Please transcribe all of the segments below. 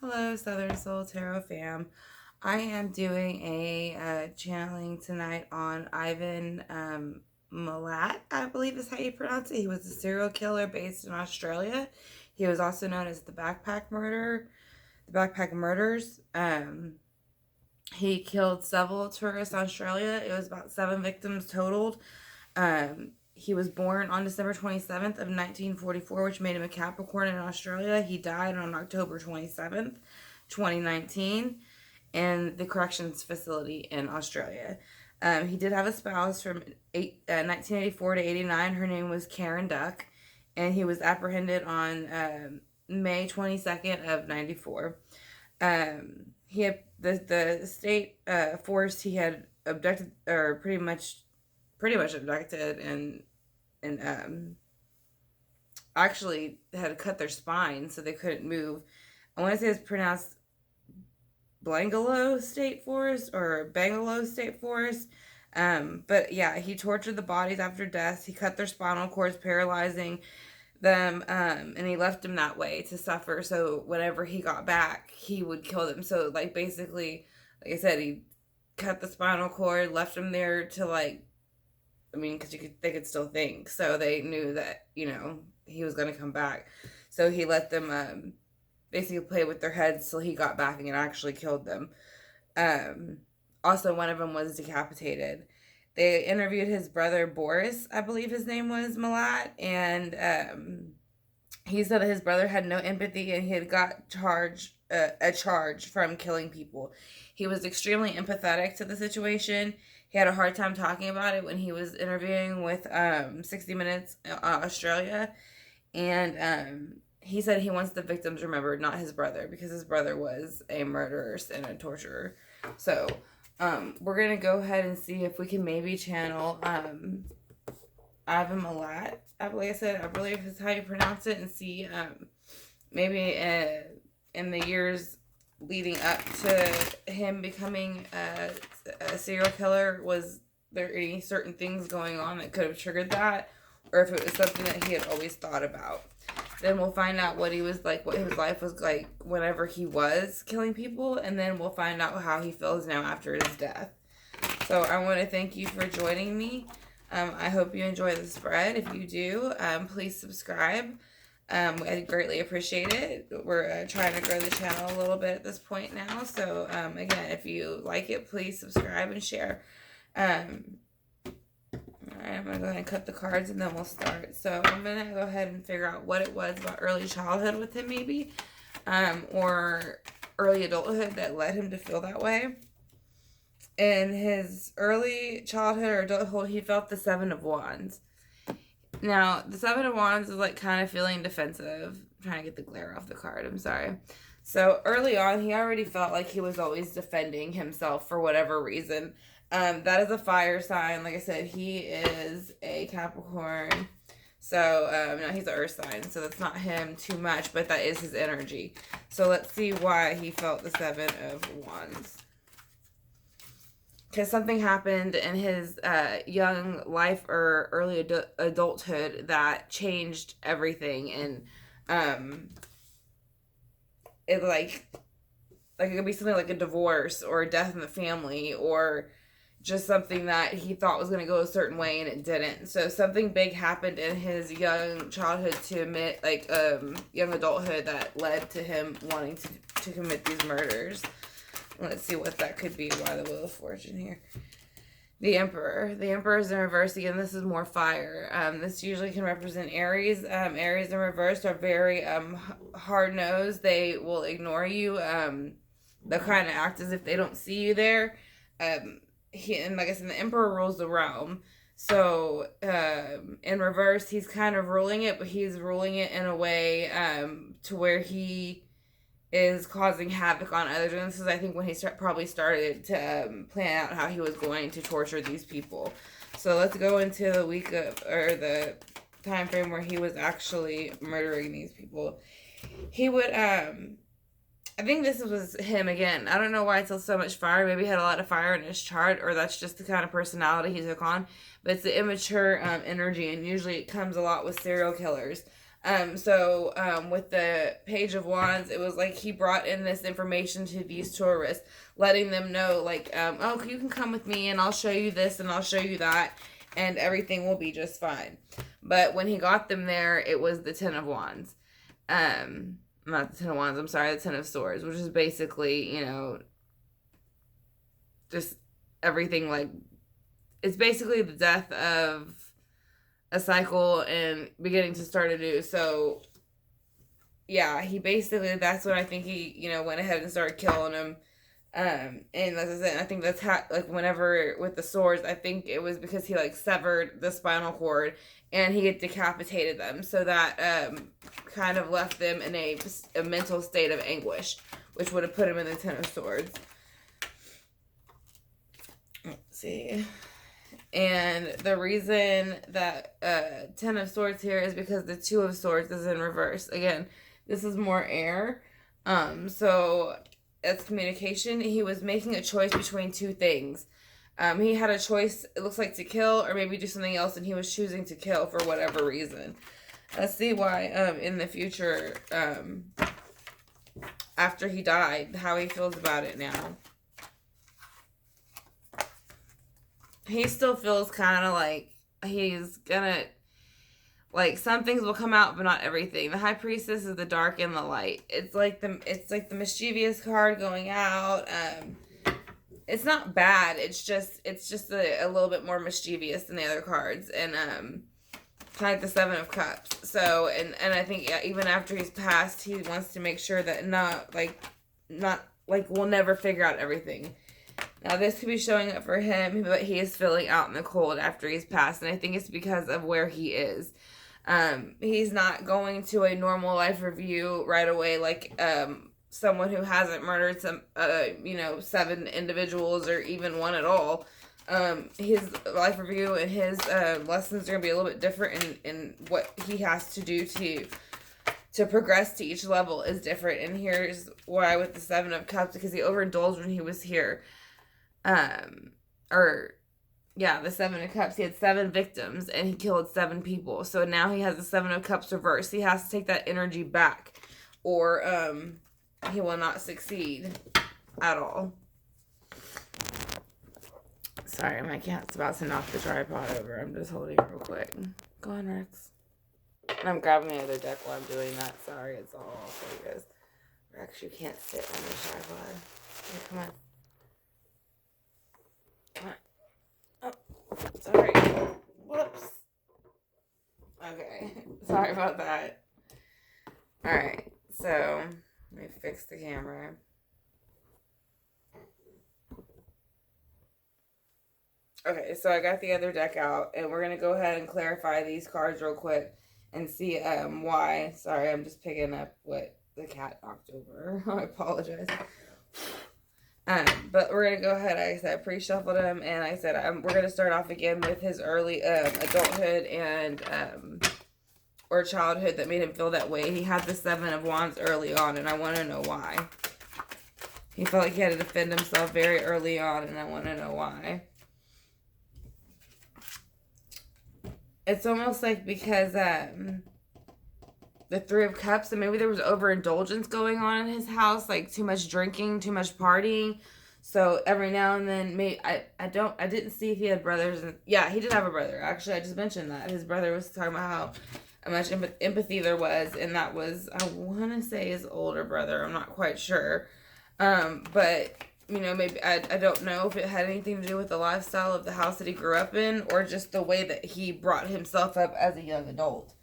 Hello, Southern Soul Tarot fam. I am doing a channeling tonight on Ivan Milat, I believe is how you pronounce it. He was a serial killer based in Australia. He was also known as the Backpack Murders. He killed several tourists in Australia. It was about 7 victims totaled. He was born on December 27th of 1944, which made him a Capricorn in Australia. He died on October 27th, 2019, in the corrections facility in Australia. He did have a spouse from 1984 to 89. Her name was Karen Duck, and he was apprehended on May 22nd of 94. He had the state force he had abducted, or pretty much abducted, and actually had to cut their spine so they couldn't move. I want to say it's pronounced Bangalow State Forest or Bangalow State Forest. But yeah, he tortured the bodies after death. He cut their spinal cords, paralyzing them, and he left them that way to suffer. So whenever he got back, he would kill them. So like basically, like I said, he cut the spinal cord, left them there to because they could still think. So they knew that he was gonna come back. So he let them basically play with their heads till he got back and actually killed them. Also, one of them was decapitated. They interviewed his brother Boris, I believe his name was Milat, and he said that his brother had no empathy and he had got a charge from killing people. He was extremely empathetic to the situation. He had a hard time talking about it when he was interviewing with 60 Minutes Australia, and he said he wants the victims remembered, not his brother, because his brother was a murderer and a torturer. So we're going to go ahead and see if we can maybe channel Ivan Milat. I believe is how you pronounce it, and see maybe in the years leading up to him becoming a serial killer, was there any certain things going on that could have triggered that, or if it was something that he had always thought about. Then we'll find out what he was like, what his life was like whenever he was killing people, and then we'll find out how he feels now after his death. So I want to thank you for joining me. I hope you enjoy the spread. If you do, please subscribe. I greatly appreciate it. We're trying to grow the channel a little bit at this point now. So again, if you like it, please subscribe and share. Alright, I'm going to go ahead and cut the cards and then we'll start. So I'm going to go ahead and figure out what it was about early childhood with him maybe. Or early adulthood that led him to feel that way. In his early childhood or adulthood, he felt the Seven of Wands. Now, the Seven of Wands is like kind of feeling defensive. I'm trying to get the glare off the card. I'm sorry. So early on, he already felt like he was always defending himself for whatever reason. That is a fire sign. Like I said, he is a Capricorn. So, no, he's an earth sign. So that's not him too much, but that is his energy. So let's see why he felt the Seven of Wands. Because something happened in his young life or early adulthood that changed everything. And it like it could be something like a divorce or a death in the family, or just something that he thought was going to go a certain way and it didn't. So something big happened in his young childhood young adulthood that led to him wanting to commit these murders. Let's see what that could be. Why the Wheel of Fortune here? The Emperor. The Emperor is in reverse. Again, this is more fire. This usually can represent Aries. Aries in reverse are very hard-nosed. They will ignore you. They'll kind of act as if they don't see you there. And like I said, the Emperor rules the realm. So in reverse, he's kind of ruling it, but he's ruling it in a way to where he is causing havoc on others. And this is, I think, when he probably started to plan out how he was going to torture these people. So let's go into the week of, or the time frame where he was actually murdering these people. He would, I think this was him again. I don't know why it's so much fire. Maybe he had a lot of fire in his chart, or that's just the kind of personality he took on. But it's the immature energy, and usually it comes a lot with serial killers. With the Page of Wands, it was like he brought in this information to these tourists, letting them know, like, oh, you can come with me and I'll show you this and I'll show you that, and everything will be just fine. But when he got them there, it was the Ten of Wands. Not the Ten of Wands, I'm sorry, the Ten of Swords, which is basically, just everything, like, it's basically the death of a cycle and beginning to start anew. So, yeah, he basically, that's when I think he, went ahead and started killing him. And as I said, I think that's how, like, whenever with the swords, I think it was because he, like, severed the spinal cord and he had decapitated them. So that kind of left them in a mental state of anguish, which would have put him in the Ten of Swords. Let's see. And the reason that Ten of Swords here is because the Two of Swords is in reverse. Again, this is more air. So as communication, he was making a choice between two things. He had a choice, it looks like, to kill or maybe do something else, and he was choosing to kill for whatever reason. Let's see why in the future, after he died, how he feels about it now. He still feels kind of like he's gonna, like, some things will come out, but not everything. The High Priestess is the dark and the light. It's like the mischievous card going out. It's not bad. It's just a little bit more mischievous than the other cards, and kind of like the Seven of Cups. So and I think, yeah, even after he's passed, he wants to make sure that not like we'll never figure out everything. Now, this could be showing up for him, but he is feeling out in the cold after he's passed, and I think it's because of where he is. He's not going to a normal life review right away, like someone who hasn't murdered some, 7 individuals or even one at all. His life review and his lessons are going to be a little bit different, in what he has to do to progress to each level is different. And here's why with the Seven of Cups, because he overindulged when he was here. The Seven of Cups, he had 7 victims and he killed 7 people. So now he has the Seven of Cups reversed. He has to take that energy back, or he will not succeed at all. Sorry, my cat's about to knock the tripod over. I'm just holding it real quick. Go on, Rex. I'm grabbing the other deck while I'm doing that. Sorry, it's all for you guys. Rex, you can't sit on the tripod. Here, come on. Oh, sorry. Whoops. Okay. Sorry about that. Alright, so let me fix the camera. Okay, so I got the other deck out, and we're going to go ahead and clarify these cards real quick and see why. Sorry, I'm just picking up what the cat knocked over. I apologize. But we're going to go ahead, like I said, I pre-shuffled him, and like I said, we're going to start off again with his early adulthood and or childhood that made him feel that way. He had the Seven of Wands early on, and I want to know why. He felt like he had to defend himself very early on, and I want to know why. It's almost like because the Three of Cups, and maybe there was overindulgence going on in his house, like too much drinking, too much partying. So every now and then, maybe I didn't see if he had brothers. And yeah, he did have a brother. Actually, I just mentioned that his brother was talking about how much empathy there was, and that was, I want to say, his older brother. I'm not quite sure, but maybe I don't know if it had anything to do with the lifestyle of the house that he grew up in, or just the way that he brought himself up as a young adult.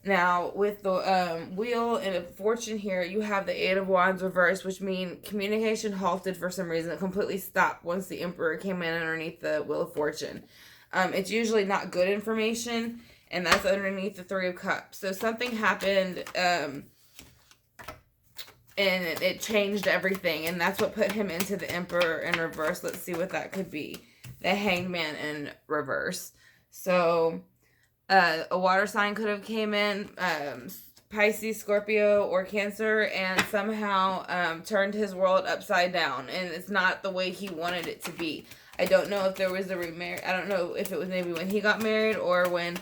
Now, with the Wheel and Fortune here, you have the Eight of Wands reversed, which means communication halted for some reason. It completely stopped once the Emperor came in underneath the Wheel of Fortune. It's usually not good information, and that's underneath the Three of Cups. So something happened, and it changed everything, and that's what put him into the Emperor in reverse. Let's see what that could be. The Hanged Man in reverse. So a water sign could have came in, Pisces, Scorpio, or Cancer, and somehow turned his world upside down, and it's not the way he wanted it to be. I don't know if there was a remarry. I don't know if it was maybe when he got married or when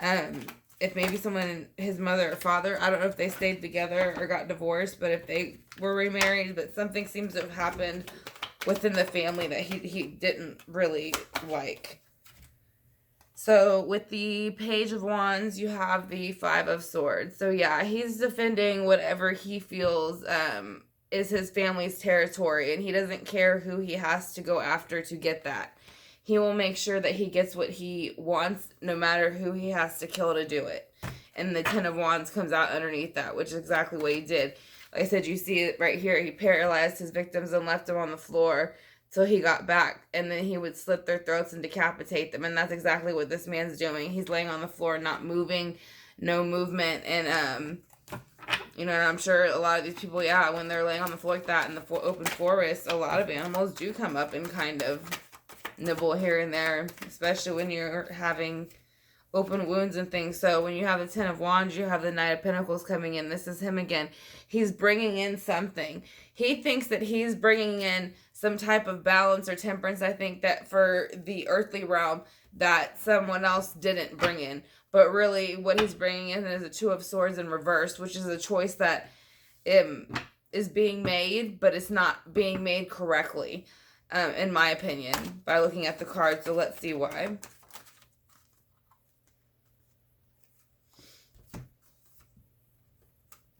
Um, if maybe someone, his mother or father, I don't know if they stayed together or got divorced, but if they were remarried, but something seems to have happened within the family that he didn't really like. So with the Page of Wands, you have the Five of Swords. So yeah, he's defending whatever he feels is his family's territory, and he doesn't care who he has to go after to get that. He will make sure that he gets what he wants, no matter who he has to kill to do it. And the Ten of Wands comes out underneath that, which is exactly what he did. Like I said, you see it right here. He paralyzed his victims and left them on the floor till he got back, and then he would slit their throats and decapitate them. And that's exactly what this man's doing. He's laying on the floor, not moving, no movement. And you know, and I'm sure a lot of these people, yeah, when they're laying on the floor like that in the open forest, a lot of animals do come up and kind of nibble here and there, especially when you're having open wounds and things. So when you have the Ten of Wands, you have the Knight of Pentacles coming in. This is him again. He's bringing in something. He thinks that he's bringing in some type of balance or temperance, I think, that for the earthly realm that someone else didn't bring in. But really what he's bringing in is a Two of Swords in reverse, which is a choice that is being made, but it's not being made correctly, in my opinion, by looking at the cards. So let's see why.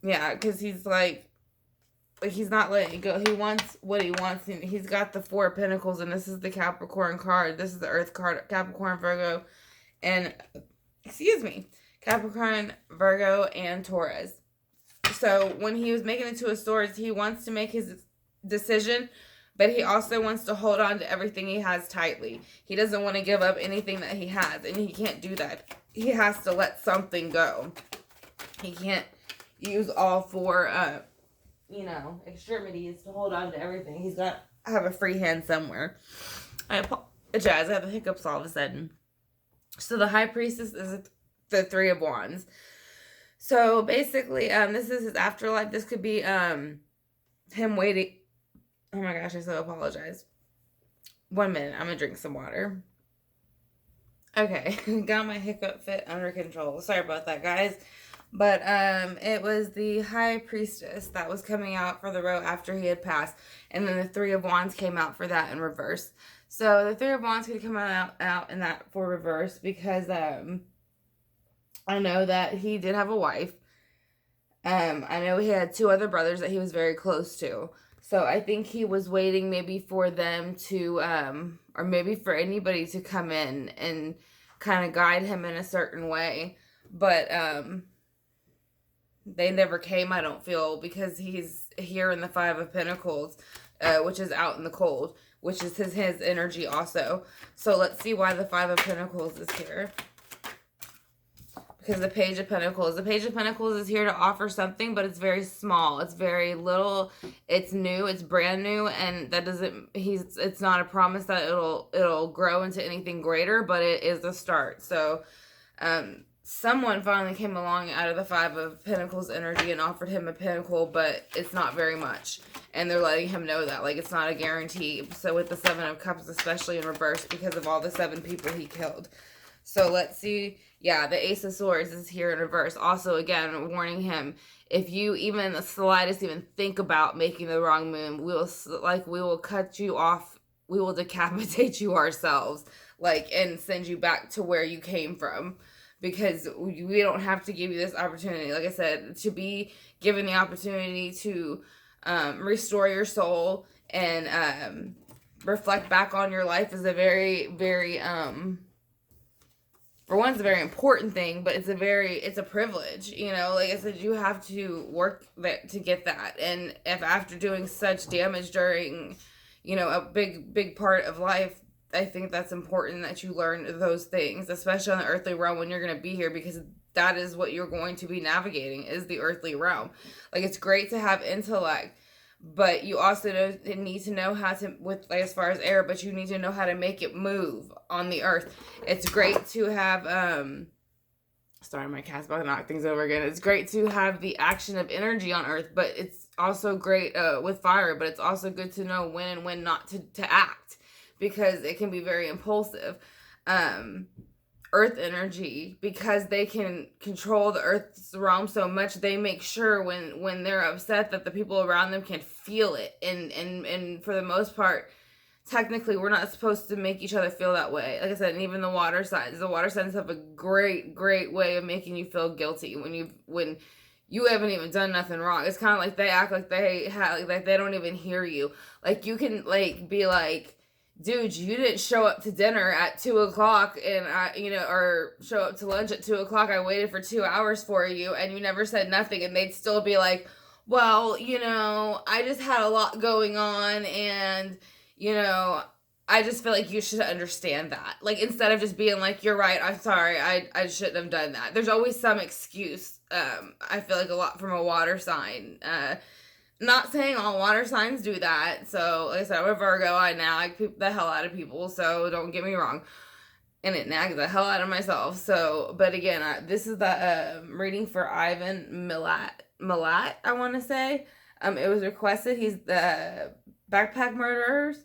Yeah, because he's like he's not letting it go. He wants what he wants. And he's got the Four of Pentacles, and this is the Capricorn card. This is the Earth card. Capricorn, Virgo, and excuse me, Capricorn, Virgo, and Taurus. So when he was making the Two of Swords, he wants to make his decision, but he also wants to hold on to everything he has tightly. He doesn't want to give up anything that he has, and he can't do that. He has to let something go. He can't use all four, you know, extremities to hold on to everything. He's got to have a free hand somewhere. I apologize. I have the hiccups all of a sudden. So the High Priestess is the Three of Wands. So basically, this is his afterlife. This could be him waiting. Oh my gosh, I so apologize. 1 minute. I'm going to drink some water. Okay. Got my hiccup fit under control. Sorry about that, guys. But it was the High Priestess that was coming out for the row after he had passed. And then the Three of Wands came out for that in reverse. So the Three of Wands could come out in that for reverse because I know that he did have a wife. I know he had 2 other brothers that he was very close to. So I think he was waiting maybe for them to, or maybe for anybody to come in and kind of guide him in a certain way. But they never came, I don't feel, because he's here in the Five of Pentacles, which is out in the cold, which is his energy also. So let's see why the Five of Pentacles is here. Because the Page of Pentacles. The Page of Pentacles is here to offer something, but it's very small. It's very little. It's new. It's brand new, and that doesn't. It's not a promise that it'll grow into anything greater, but it is a start. So, someone finally came along out of the Five of Pentacles energy and offered him a pentacle, but it's not very much. And they're letting him know that, like, it's not a guarantee. So with the Seven of Cups, especially in reverse, because of all the 7 people he killed. So let's see. Yeah, the Ace of Swords is here in reverse. Also, again, warning him, if you even the slightest even think about making the wrong move, we will cut you off. We will decapitate you ourselves, and send you back to where you came from. Because we don't have to give you this opportunity. Like I said, to be given the opportunity to restore your soul and reflect back on your life is a very, very, for one, it's a very important thing, but it's a privilege, you know. Like I said, you have to work to get that. And if after doing such damage during, you know, a big part of life, I think that's important that you learn those things, especially on the earthly realm when you're going to be here, because that is what you're going to be navigating, is the earthly realm. Like, it's great to have intellect, but you also need to know how to, as far as air, but you need to know how to make it move on the earth. It's great to have, sorry, my cat's about to knock things over again. It's great to have the action of energy on earth, but it's also great with fire, but it's also good to know when and when not to act, because it can be very impulsive. earth energy, because they can control the earth's realm so much. They make sure when they're upset that the people around them can feel it, and for the most part, technically we're not supposed to make each other feel that way. Like I said, and even the water signs have a great way of making you feel guilty when you haven't even done nothing wrong. It's kind of like they act like like they don't even hear you. Like you can like be like, dude, you didn't show up to dinner at 2 o'clock, and or show up to lunch at 2 o'clock. I waited for 2 hours for you, and you never said nothing. And they'd still be like, well, I just had a lot going on, and you know, I just feel like you should understand that. Like, instead of just being like, you're right, I'm sorry, I shouldn't have done that. There's always some excuse. I feel like a lot from a water sign. Not saying all water signs do that. So, like I said, I'm a Virgo. I nag the hell out of people, so don't get me wrong. And it nags the hell out of myself. So, but again, this is the reading for Ivan Milat, I want to say. It was requested. He's the backpack murderers.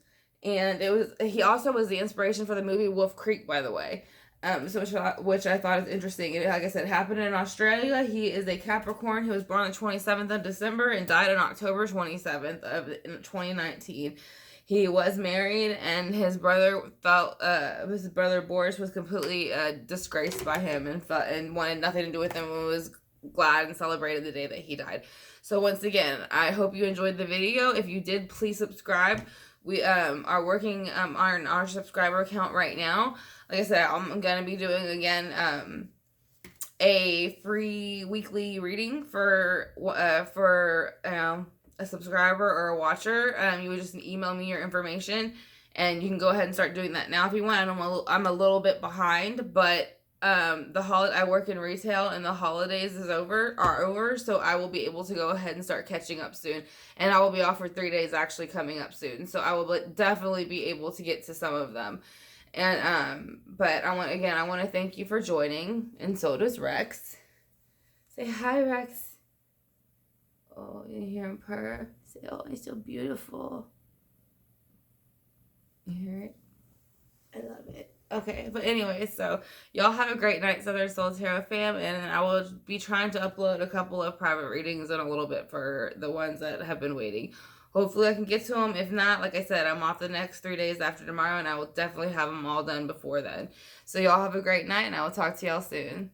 And he also was the inspiration for the movie Wolf Creek, by the way. Which I thought is interesting. Like I said, it happened in Australia. He is a Capricorn. He was born on the 27th of December and died on October 27th of 2019. He was married, and his brother Boris was completely disgraced by him and wanted nothing to do with him, and was glad and celebrated the day that he died. So once again, I hope you enjoyed the video. If you did, please subscribe. We are working on our subscriber count right now. Like I said, I'm going to be doing, again, a free weekly reading for a subscriber or a watcher. You would just email me your information, and you can go ahead and start doing that now if you want. I'm a little bit behind, but I work in retail, and the holidays are over, so I will be able to go ahead and start catching up soon. And I will be off for 3 days actually coming up soon, so I will definitely be able to get to some of them. And but I want to thank you for joining, and so does Rex. Say hi, Rex. Oh, you hear him purr? Say, oh, he's so beautiful. You hear it? I love it. Okay, but anyway, so y'all have a great night, Southern Soul Tarot fam, and I will be trying to upload a couple of private readings in a little bit for the ones that have been waiting. Hopefully I can get to them. If not, like I said, I'm off the next 3 days after tomorrow, and I will definitely have them all done before then. So y'all have a great night, and I will talk to y'all soon.